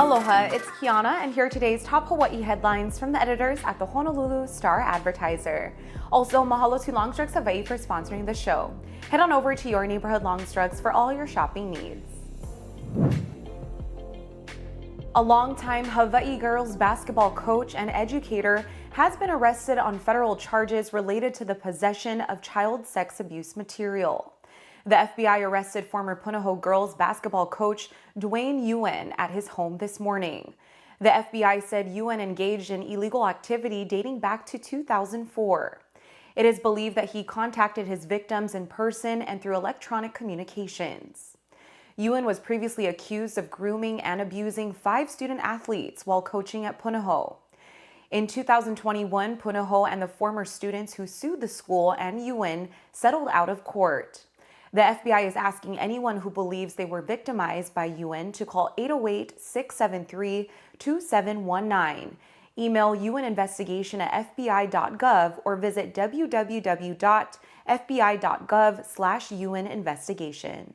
Aloha, it's Kiana, and here are today's top Hawaii headlines from the editors at the Honolulu Star-Advertiser. Also, mahalo to Longstrugs Hawaii for sponsoring the show. Head on over to your neighborhood Longstrugs for all your shopping needs. A longtime Hawaii girls basketball coach and educator has been arrested on federal charges related to the possession of child sex abuse material. The FBI arrested former Punahou girls basketball coach Dwayne Yuen at his home this morning. The FBI said Yuen engaged in illegal activity dating back to 2004. It is believed that he contacted his victims in person and through electronic communications. Yuen was previously accused of grooming and abusing 5 student athletes while coaching at Punahou. In 2021, Punahou and the former students who sued the school and Yuen settled out of court. The FBI is asking anyone who believes they were victimized by Yuen to call 808-673-2719, email yueninvestigation@fbi.gov, or visit www.fbi.gov/yueninvestigation.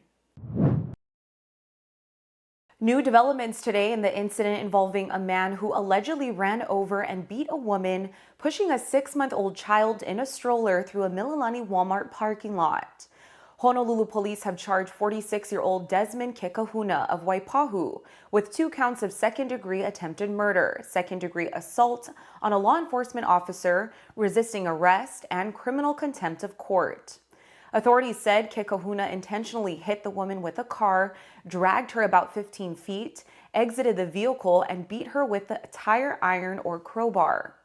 New developments today in the incident involving a man who allegedly ran over and beat a woman pushing a 6-month-old child in a stroller through a Mililani Walmart parking lot. Honolulu police have charged 46-year-old Desmond Kekahuna of Waipahu with 2 counts of second-degree attempted murder, second-degree assault on a law enforcement officer, resisting arrest, and criminal contempt of court. Authorities said Kekahuna intentionally hit the woman with a car, dragged her about 15 feet, exited the vehicle, and beat her with a tire iron or crowbar.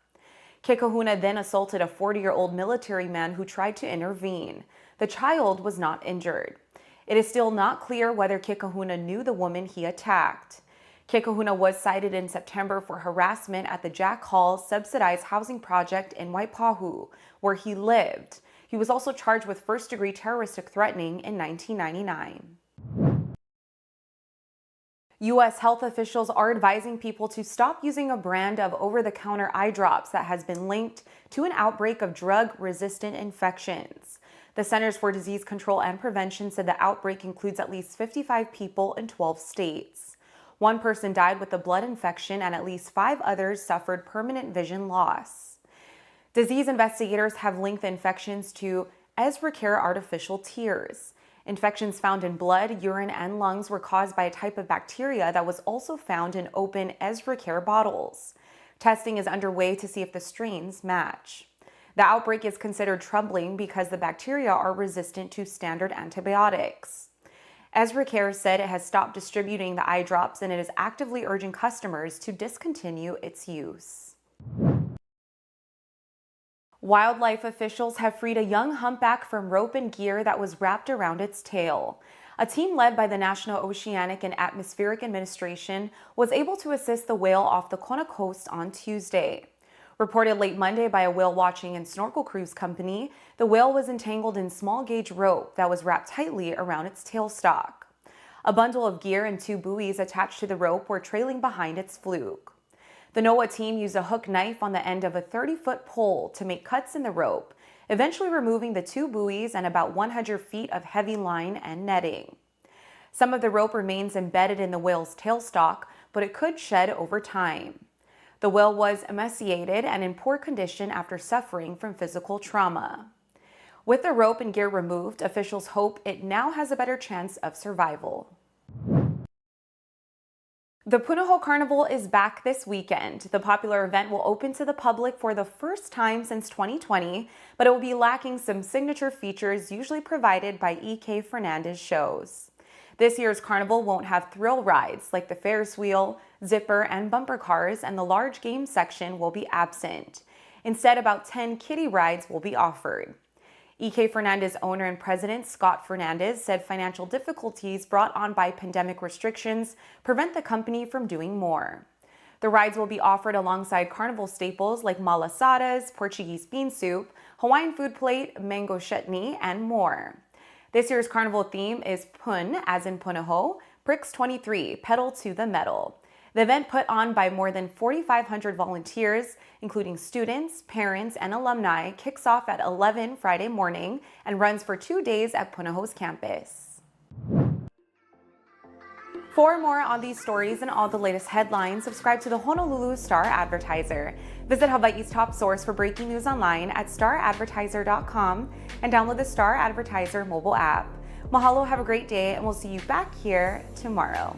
Kekahuna then assaulted a 40-year-old military man who tried to intervene. The child was not injured. It is still not clear whether Kekahuna knew the woman he attacked. Kekahuna was cited in September for harassment at the Jack Hall subsidized housing project in Waipahu, where he lived. He was also charged with first-degree terroristic threatening in 1999. U.S. health officials are advising people to stop using a brand of over-the-counter eye drops that has been linked to an outbreak of drug-resistant infections. The Centers for Disease Control and Prevention said the outbreak includes at least 55 people in 12 states. 1 person died with a blood infection and at least 5 others suffered permanent vision loss. Disease investigators have linked the infections to Escherichia artificial tears. Infections found in blood, urine, and lungs were caused by a type of bacteria that was also found in open Escherichia bottles. Testing is underway to see if the strains match. The outbreak is considered troubling because the bacteria are resistant to standard antibiotics. Escherichia said it has stopped distributing the eye drops and it is actively urging customers to discontinue its use. Wildlife officials have freed a young humpback from rope and gear that was wrapped around its tail. A team led by the National Oceanic and Atmospheric Administration was able to assist the whale off the Kona coast on Tuesday. Reported late Monday by a whale watching and snorkel cruise company, the whale was entangled in small gauge rope that was wrapped tightly around its tailstock. A bundle of gear and 2 buoys attached to the rope were trailing behind its fluke. The NOAA team used a hook knife on the end of a 30-foot pole to make cuts in the rope, eventually removing the 2 buoys and about 100 feet of heavy line and netting. Some of the rope remains embedded in the whale's tailstock, but it could shed over time. The whale was emaciated and in poor condition after suffering from physical trauma. With the rope and gear removed, officials hope it now has a better chance of survival. The Punahou Carnival is back this weekend. The popular event will open to the public for the first time since 2020, but it will be lacking some signature features usually provided by E.K. Fernandez shows. This year's carnival won't have thrill rides like the Ferris wheel, zipper, and bumper cars, and the large game section will be absent. Instead, about 10 kiddie rides will be offered. E.K. Fernandez owner and president Scott Fernandez said financial difficulties brought on by pandemic restrictions prevent the company from doing more. The rides will be offered alongside carnival staples like malasadas, Portuguese bean soup, Hawaiian food plate, mango chutney, and more. This year's carnival theme is Pun, as in Punahou, Pricks 23, Pedal to the Metal. The event, put on by more than 4,500 volunteers, including students, parents, and alumni, kicks off at 11 Friday morning and runs for 2 days at Punahou's campus. For more on these stories and all the latest headlines, subscribe to the Honolulu Star-Advertiser. Visit Hawaii's top source for breaking news online at staradvertiser.com and download the Star-Advertiser mobile app. Mahalo, have a great day, and we'll see you back here tomorrow.